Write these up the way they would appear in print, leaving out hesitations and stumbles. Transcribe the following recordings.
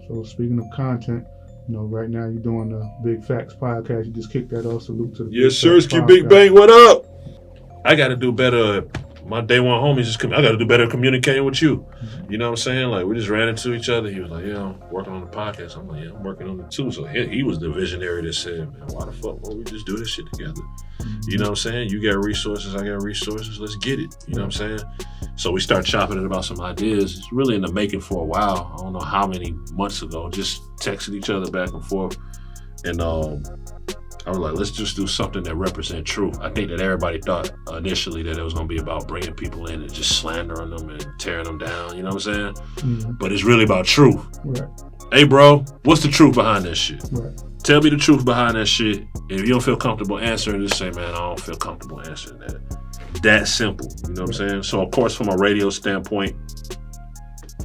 So speaking of content, right now you're doing the Big Facts podcast. You just kicked that off. Salute to the Yes, sir. Big Bang, what up? I got to do better. My day one homies, I got to do better communicating with you. You know what I'm saying? Like, we just ran into each other. He was like, yeah, I'm working on the podcast. I'm like, yeah, I'm working on it too. So he was the visionary that said, man, why the fuck won't we just do this shit together? You know what I'm saying? You got resources, I got resources. Let's get it. You know what I'm saying? So we start chopping it about some ideas. It's really in the making for a while. I don't know how many months ago. Just texted each other back and forth. And I was like, let's just do something that represents truth. I think that everybody thought initially that it was going to be about bringing people in and just slandering them and tearing them down. You know what I'm saying? Mm-hmm. But it's really about truth. Right. Hey, bro, what's the truth behind that shit? Right. Tell me the truth behind that shit. If you don't feel comfortable answering, just say, man, I don't feel comfortable answering that. That simple. You know what I'm saying? So, of course, from a radio standpoint,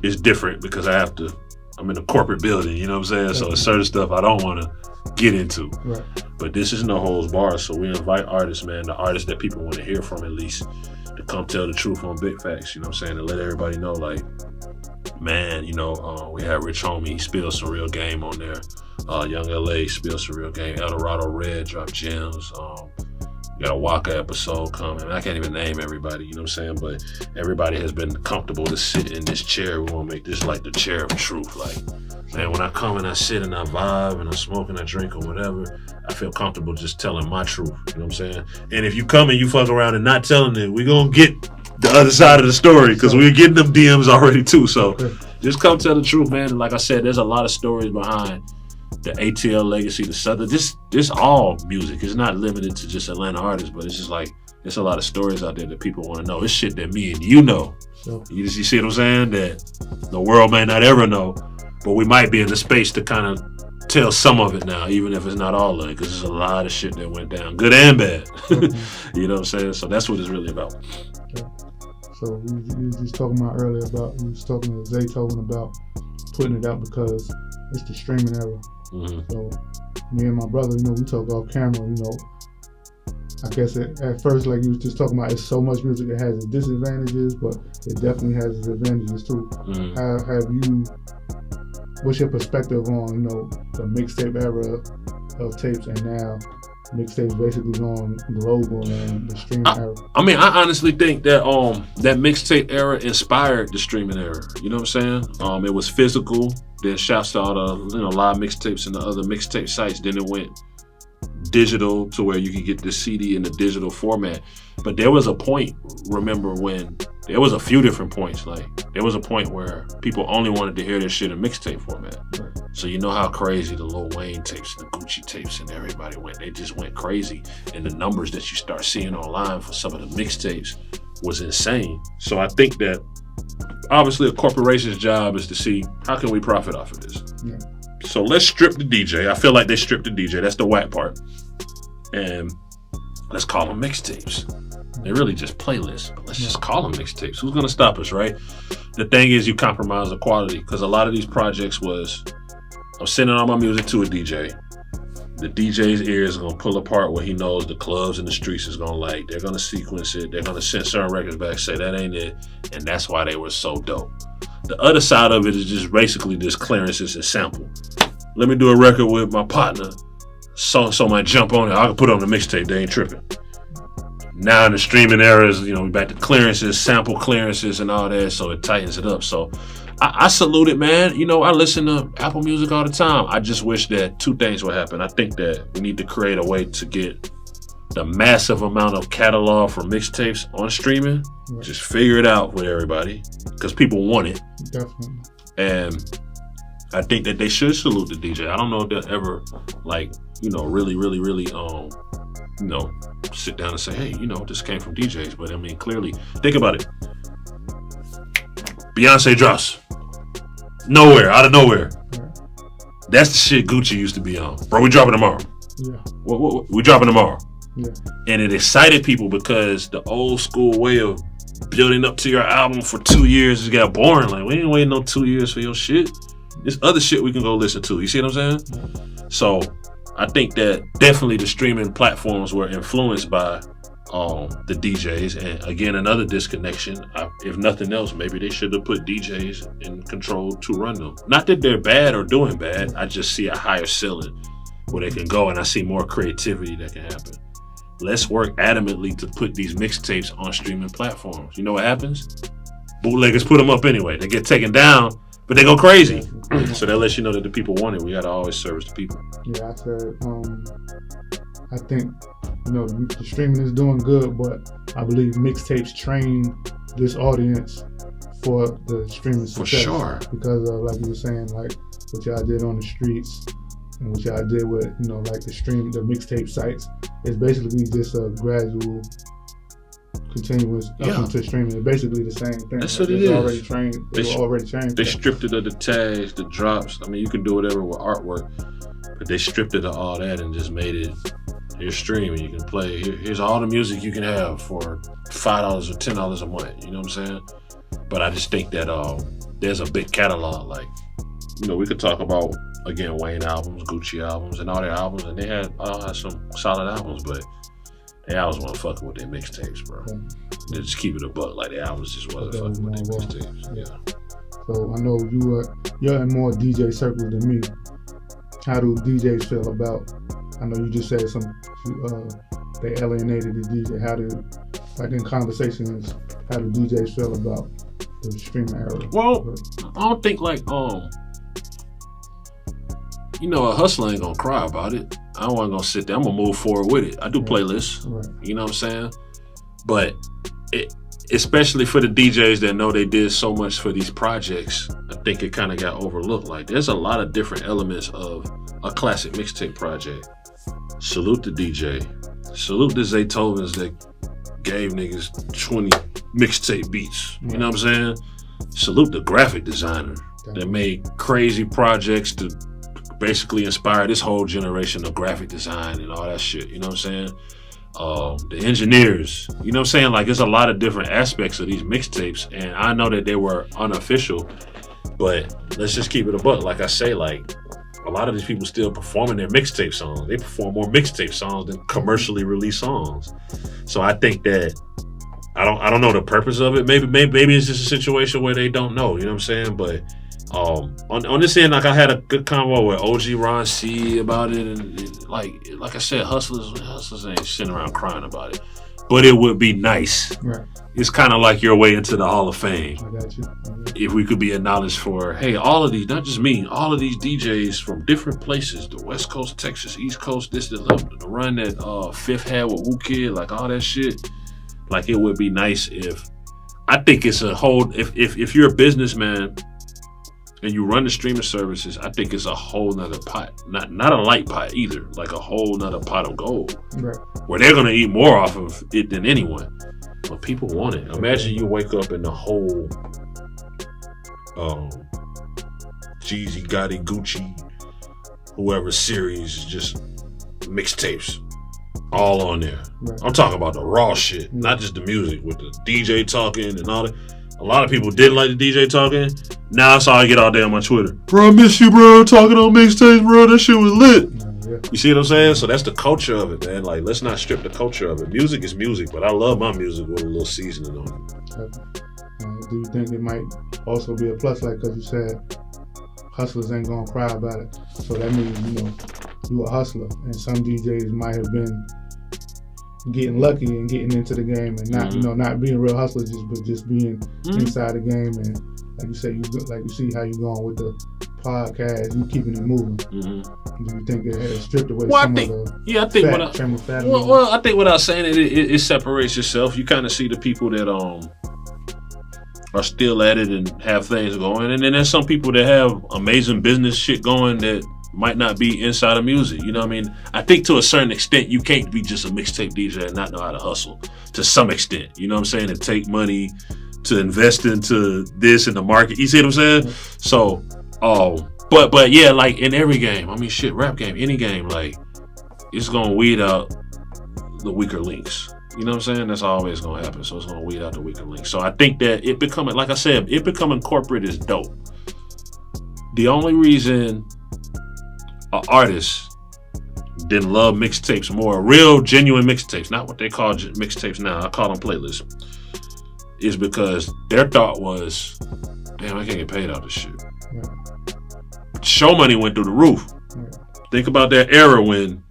it's different because I'm in a corporate building. You know what I'm saying? So, there's certain stuff I don't want to get into. Right. But this is no holds barred, so we invite artists, man, the artists that people want to hear from at least, to come tell the truth on Big Facts, you know what I'm saying, to let everybody know, like, man, we had Rich Homie, he spilled some real game on there. Young LA spilled some real game. Eldorado Red dropped gems. We got a Waka episode coming. I can't even name everybody, you know what I'm saying? But everybody has been comfortable to sit in this chair. We want to make this like the chair of truth. Like, man, when I come and I sit and I vibe and I smoke and I drink or whatever, I feel comfortable just telling my truth, you know what I'm saying? And if you come and you fuck around and not telling it, we're going to get the other side of the story because we're getting them DMs already too. So just come tell the truth, man. And like I said, there's a lot of stories behind the ATL legacy, the Southern, this all music. It's not limited to just Atlanta artists, but it's just like, there's a lot of stories out there that people want to know. It's shit that me and you know. Sure. You see what I'm saying? That the world may not ever know, but we might be in the space to kind of tell some of it now, even if it's not all of it, because there's a lot of shit that went down, good and bad. You know what I'm saying? So that's what it's really about. Okay. So we was just talking about earlier we was talking to Zaytoven about putting it out because it's the streaming era. Mm-hmm. So me and my brother, we talk off camera, I guess at first, like you was just talking about, it's so much music that has its disadvantages, but it definitely has its advantages too. Mm-hmm. What's your perspective on, the mixtape era of tapes and now mixtapes basically going global and the streaming era? I mean, I honestly think that that mixtape era inspired the streaming era. You know what I'm saying? It was physical. Then shouts to all the live mixtapes and the other mixtape sites. Then it went digital to where you could get the CD in the digital format. But there was a point, remember, when there was a few different points. Like there was a point where people only wanted to hear this shit in mixtape format. Right. So you know how crazy the Lil Wayne tapes, the Gucci tapes, and everybody went. They just went crazy, and the numbers that you start seeing online for some of the mixtapes was insane. So I think that obviously a corporation's job is to see how can we profit off of this. Yeah. So let's strip the DJ. I feel like they stripped the DJ. That's the whack part. And let's call them mixtapes. They're really just playlists, but let's just call them mixtapes. Who's going to stop us, right? The thing is, you compromise the quality because a lot of these projects was, I'm sending all my music to a DJ. The DJ's ears are going to pull apart what he knows the clubs and the streets is going to like. They're going to sequence it. They're going to send certain records back, say that ain't it. And that's why they were so dope. The other side of it is just basically just clearances and sample. Let me do a record with my partner. So might jump on it. I can put it on the mixtape. They ain't tripping. Now in the streaming eras, we back to clearances, sample clearances and all that, so it tightens it up. So I salute it, man. I listen to Apple Music all the time. I just wish that two things would happen. I think that we need to create a way to get the massive amount of catalog for mixtapes on streaming. Right. Just figure it out with everybody because people want it. Definitely. And I think that they should salute the DJ. I don't know if they'll ever really sit down and say, hey, this came from DJs. But I mean, clearly, think about it. Beyonce drops. Nowhere, out of nowhere. Right. That's the shit Gucci used to be on. Bro, we dropping tomorrow. Yeah. We dropping tomorrow. Yeah. And it excited people because the old school way of building up to your album for 2 years just got boring. Like, we ain't waiting no 2 years for your shit. There's other shit we can go listen to. You see what I'm saying? Yeah. So I think that definitely the streaming platforms were influenced by the DJs. And again, another disconnection. If nothing else, maybe they should have put DJs in control to run them. Not that they're bad or doing bad. I just see a higher ceiling where they can go, and I see more creativity that can happen. Let's work adamantly to put these mixtapes on streaming platforms. You know what happens? Bootleggers put them up anyway. They get taken down, but they go crazy. So that lets you know that the people want it. We got to always service the people. Yeah, I said, I think, the streaming is doing good, but I believe mixtapes train this audience for the streaming success. For sure. Because like you were saying, like what y'all did on the streets and what y'all did with, like the mixtape sites, it's basically just a gradual, continuous up into streaming. It's basically the same thing. That's what it is. Already trained. They stripped it of the tags, the drops. I mean, you can do whatever with artwork, but they stripped it of all that and just made it. Here's streaming. You can play. Here's all the music you can have for $5 or $10 a month. You know what I'm saying? But I just think that there's a big catalog. Like, we could talk about again Wayne albums, Gucci albums, and all their albums, and they all had some solid albums, but they always want to fuck with their mixtapes, bro. They just keep it a buck. Like the albums just wasn't fucking with their mixtapes. Yeah. So I know you're in more DJ circles than me. How do DJs feel about? I know you just said they alienated the DJ. How do, like in conversations, how do DJs feel about the streaming era? Well, I don't think like a hustler ain't gonna cry about it. I wasn't gonna sit there. I'm gonna move forward with it. I do playlists. Right. You know what I'm saying? But especially for the DJs that know they did so much for these projects, I think it kind of got overlooked. Like there's a lot of different elements of a classic mixtape project. Salute the DJ. Salute the Zaytovens that gave niggas 20 mixtape beats. You know what I'm saying? Salute the graphic designer that made crazy projects to basically inspire this whole generation of graphic design and all that shit. You know what I'm saying? The engineers. You know what I'm saying? Like there's a lot of different aspects of these mixtapes, and I know that they were unofficial, but let's just keep it a buck. Like I say, like a lot of these people still performing their mixtape songs. They perform more mixtape songs than commercially released songs. So I think that I don't know the purpose of it. Maybe it's just a situation where they don't know. You know what I'm saying? But on this end, like I had a good convo with OG Ron C about it, and like I said, hustlers ain't sitting around crying about it. But it would be nice. Right. It's kind of like your way into the Hall of Fame. I got you. If we could be acknowledged for, hey, all of these, not just me, all of these DJs from different places, the West Coast, Texas, East Coast, the run that Fifth had with Wu Kid, like all that shit. Like it would be nice if, I think it's a whole, if you're a businessman and you run the streaming services, I think it's a whole nother pot. Not a light pot either, like a whole nother pot of gold. Right. Where they're gonna eat more off of it than anyone. But people want it. Imagine you wake up and the whole Jeezy, Gotti, Gucci, whoever series is just mixtapes. All on there. Right. I'm talking about the raw shit, not just the music with the DJ talking and all that. A lot of people didn't like the DJ talking. Now that's all I get all day on my Twitter. Bro, I miss you, bro. Talking on mixtapes, bro. That shit was lit. Yeah. You see what I'm saying? So that's the culture of it, man. Like, let's not strip the culture of it. Music is music, but I love my music with a little seasoning on it. Do you think it might also be a plus, like, because you said hustlers ain't gonna cry about it? So that means, you a hustler, and some DJs might have been getting lucky and getting into the game and not, not being real hustlers, but just being inside the game. And like you say, you see how you going with the podcast, you keeping it moving. Do you think it has stripped away some of the Well, I think without saying it separates yourself. You kind of see the people that are still at it and have things going, and then there's some people that have amazing business shit going that might not be inside of music. You know what I mean? I think to a certain extent, you can't be just a mixtape DJ and not know how to hustle. To some extent, you know what I'm saying? And take money to invest into this in the market. You see what I'm saying? So, but yeah, like in every game, I mean, shit, rap game, any game, like it's gonna weed out the weaker links. You know what I'm saying? That's always gonna happen. So it's gonna weed out the weaker links. So I think that it becoming, like I said, it becoming corporate is dope. The only reason an artist didn't love mixtapes more, real genuine mixtapes, not what they call mixtapes now. I call them playlists. Is because their thought was, damn, I can't get paid off this shit. Yeah. Show money went through the roof. Yeah. Think about that era when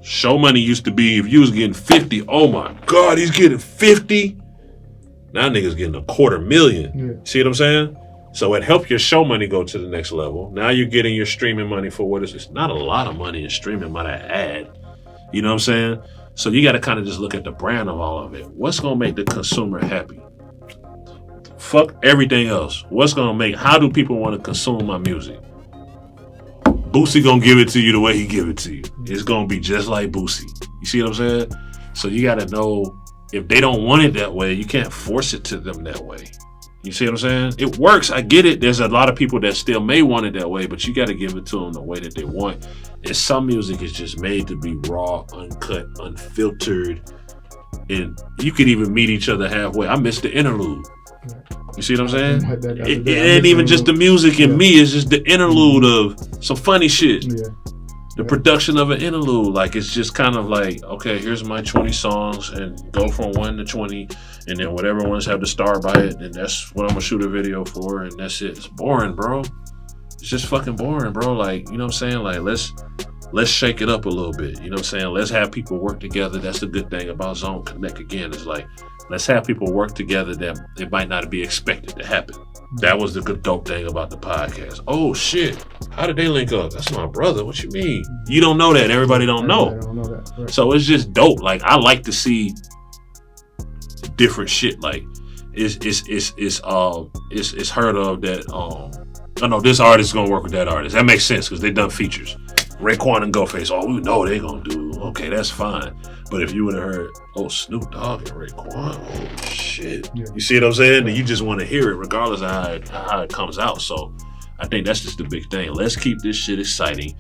show money used to be, if you was getting 50, oh my God, he's getting 50. Now niggas getting $250,000. Yeah. See what I'm saying? So it helped your show money go to the next level. Now you're getting your streaming money for what is it's not a lot of money in streaming, might I add. You know what I'm saying? So you got to kind of just look at the brand of all of it. What's going to make the consumer happy? Fuck everything else. What's going to make, how do people want to consume my music? Boosie going to give it to you the way he give it to you. It's going to be just like Boosie. You see what I'm saying? So you got to know, if they don't want it that way, you can't force it to them that way. You see what I'm saying? It works. I get it. There's a lot of people that still may want it that way, but you got to give it to them the way that they want. And some music is just made to be raw, uncut, unfiltered. And you could even meet each other halfway. I miss the interlude. You see what I'm saying? It ain't even just the music and me. It's just the interlude of some funny shit. Yeah. The production of an interlude, like it's just kind of like, okay, here's my 20 songs and go from 1 to 20, and then whatever ones have to start by it, and that's what I'm gonna shoot a video for, and that's it. It's boring, bro. It's just fucking boring, bro. Like, you know what I'm saying? Like, let's shake it up a little bit. You know what I'm saying? Let's have people work together. That's the good thing about Zone Connect again. Is like, let's have people work together that it might not be expected to happen. That was the good dope thing about the podcast. Oh shit, how did they link up? That's my brother. What you mean? You don't know that. Everybody don't know. I don't know that. Right. So it's just dope. Like, I like to see different shit. Like it's heard of that. I know this artist is gonna work with that artist. That makes sense because they done features. Raekwon and Ghostface. Oh, we know they gonna do. Okay, that's fine. But if you would have heard, oh, Snoop Dogg and Raekwon, oh shit. Yeah. You see what I'm saying? Right. You just want to hear it regardless of how it comes out. So I think that's just the big thing. Let's keep this shit exciting.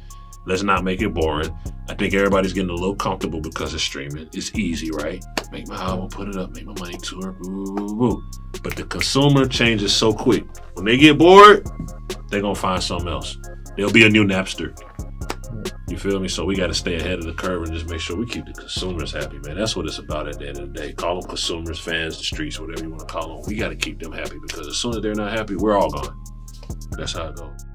Let's not make it boring. I think everybody's getting a little comfortable because of streaming. It's easy, right? Make my album, put it up, make my money tour, boo, boo, boo. But the consumer changes so quick. When they get bored, they're going to find something else. There'll be a new Napster. You feel me? So we got to stay ahead of the curve and just make sure we keep the consumers happy, man. That's what it's about at the end of the day. Call them consumers, fans, the streets, whatever you want to call them. We got to keep them happy because as soon as they're not happy, we're all gone. That's how it goes.